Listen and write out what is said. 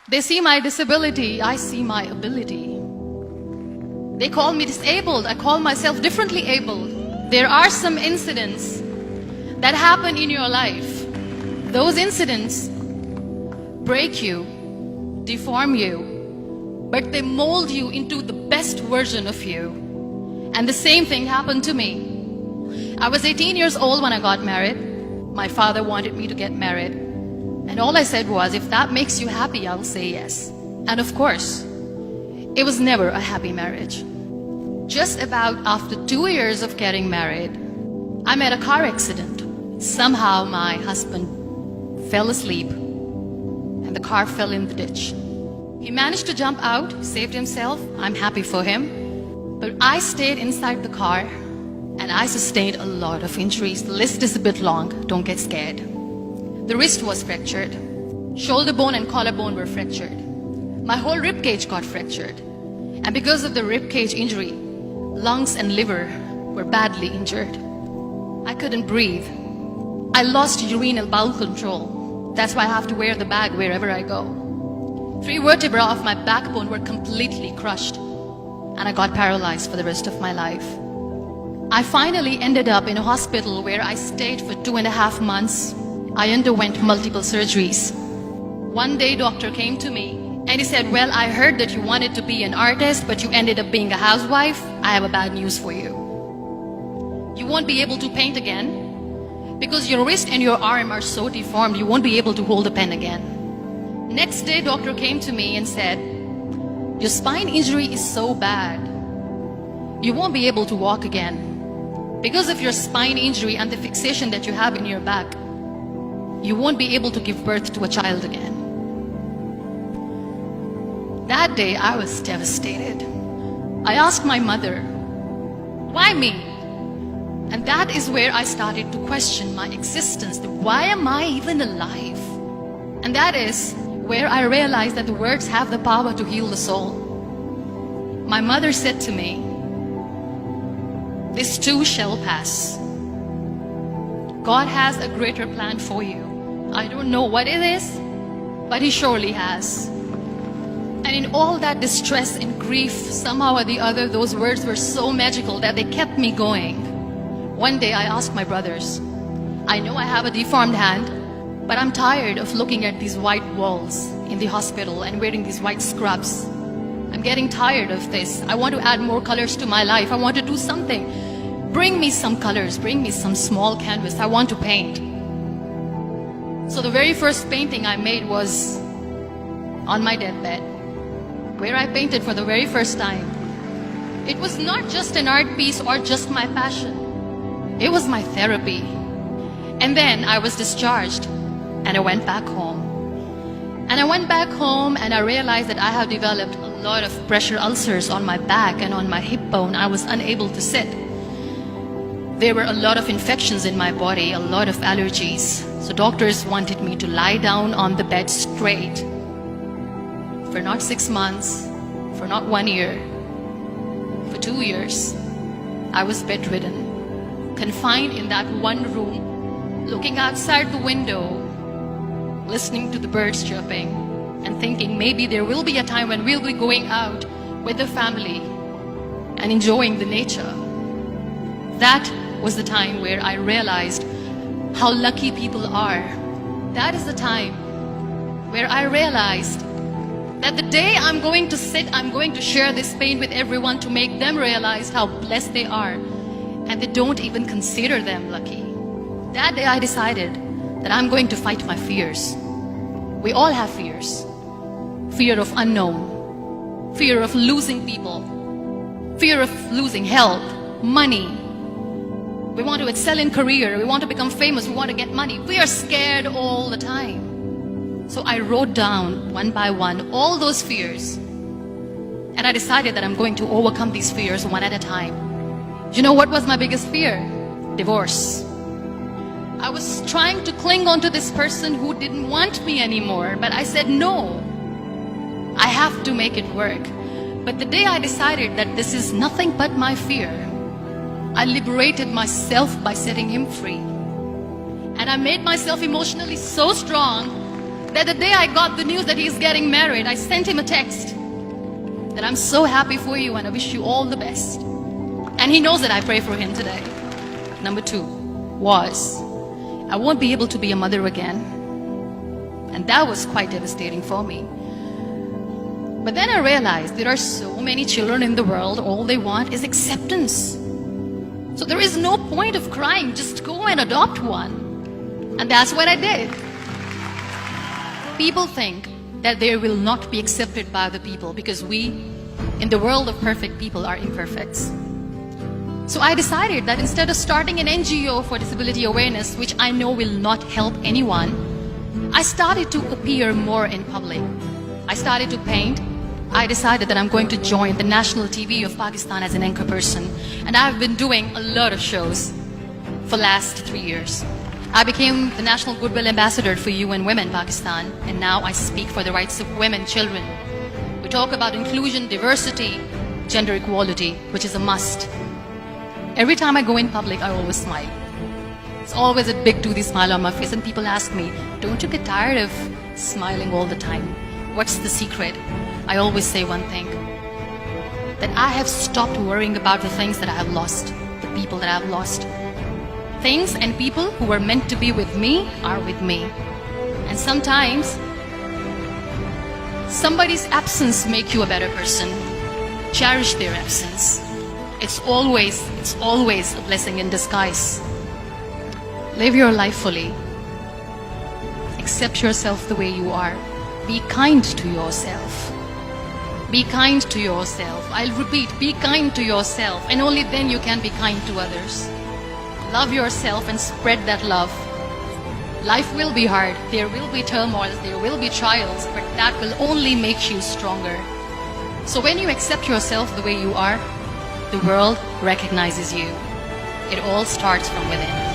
They see my disability, I see my ability. They call me disabled, I call myself differently abled. There are some incidents that happen in your life. Those incidents break you, deform you, but they mold you into the best version of you. And the same thing happened to me. I was 18 years old when I got married. My father wanted me to get married. And all I said was, if that makes you happy, I'll say yes. And of course, it was never a happy marriage. Just about after 2 years of getting married, I met a car accident. Somehow my husband fell asleep and the car fell in the ditch. He managed to jump out, saved himself. I'm happy for him. But I stayed inside the car and I sustained a lot of injuries. The list is a bit long, don't get scared. The wrist was fractured. Shoulder bone and collarbone were fractured. My whole rib cage got fractured. And because of the rib cage injury, lungs and liver were badly injured. I couldn't breathe. I lost urinary bowel control. That's why I have to wear the bag wherever I go. 3 vertebrae of my backbone were completely crushed. And I got paralyzed for the rest of my life. I finally ended up in a hospital where I stayed for 2.5 months. I underwent multiple surgeries. One day, doctor came to me and he said, well, I heard that you wanted to be an artist, but you ended up being a housewife. I have a bad news for you. You won't be able to paint again because your wrist and your arm are so deformed, you won't be able to hold a pen again. Next day, doctor came to me and said, your spine injury is so bad, you won't be able to walk again. Because of your spine injury and the fixation that you have in your back, you won't be able to give birth to a child again. That day, I was devastated. I asked my mother, why me? And that is where I started to question my existence. Why am I even alive? And that is where I realized that the words have the power to heal the soul. My mother said to me, this too shall pass. God has a greater plan for you. I don't know what it is, but He surely has. And in all that distress and grief, somehow or the other, those words were so magical that they kept me going. One day I asked my brothers, I know I have a deformed hand, but I'm tired of looking at these white walls in the hospital and wearing these white scrubs. I'm getting tired of this. I want to add more colors to my life. I want to do something. Bring me some colors. Bring me some small canvas. I want to paint. So the very first painting I made was on my deathbed, where I painted for the very first time. It was not just an art piece or just my passion. It was my therapy. And then I was discharged and I went back home. And I went back home and I realized that I have developed a lot of pressure ulcers on my back and on my hip bone. I was unable to sit. There were a lot of infections in my body, a lot of allergies. So doctors wanted me to lie down on the bed straight for not 6 months, for not 1 year, for 2 years. I was bedridden, confined in that one room, looking outside the window, listening to the birds chirping, and thinking maybe there will be a time when we'll be going out with the family and enjoying the nature. That was the time where I realized how lucky people are. That is the time where I realized that the day I'm going to sit, I'm going to share this pain with everyone to make them realize how blessed they are, and they don't even consider them lucky. That day I decided that I'm going to fight my fears. We all have fears. Fear of unknown, fear of losing people, fear of losing health, money. We want to excel in career, we want to become famous, we want to get money. We are scared all the time. So I wrote down one by one all those fears. And I decided that I'm going to overcome these fears one at a time. You know what was my biggest fear? Divorce. I was trying to cling on to this person who didn't want me anymore, but I said no. I have to make it work. But the day I decided that this is nothing but my fear, I liberated myself by setting him free. And I made myself emotionally so strong that the day I got the news that he's getting married, I sent him a text that I'm so happy for you and I wish you all the best. And he knows that I pray for him today. Number 2 was, I won't be able to be a mother again. And that was quite devastating for me. But then I realized there are so many children in the world, all they want is acceptance. So there is no point of crying, just go and adopt one. And that's what I did. People think that they will not be accepted by the people because we, in the world of perfect people, are imperfects. So I decided that instead of starting an NGO for disability awareness, which I know will not help anyone, I started to appear more in public. I started to paint. I decided that I'm going to join the national TV of Pakistan as an anchor person. And I've been doing a lot of shows for the last 3 years. I became the National Goodwill Ambassador for UN Women Pakistan, and now I speak for the rights of women, children. We talk about inclusion, diversity, gender equality, which is a must. Every time I go in public, I always smile. It's always a big toothy smile on my face, and people ask me, don't you get tired of smiling all the time? What's the secret? I always say one thing, that I have stopped worrying about the things that I have lost, the people that I have lost. Things and people who were meant to be with me are with me. And sometimes, somebody's absence makes you a better person. Cherish their absence. It's always a blessing in disguise. Live your life fully. Accept yourself the way you are. Be kind to yourself. Be kind to yourself. I'll repeat, be kind to yourself, and only then you can be kind to others. Love yourself and spread that love. Life will be hard. There will be turmoils, there will be trials, but that will only make you stronger. So when you accept yourself the way you are, the world recognizes you. It all starts from within.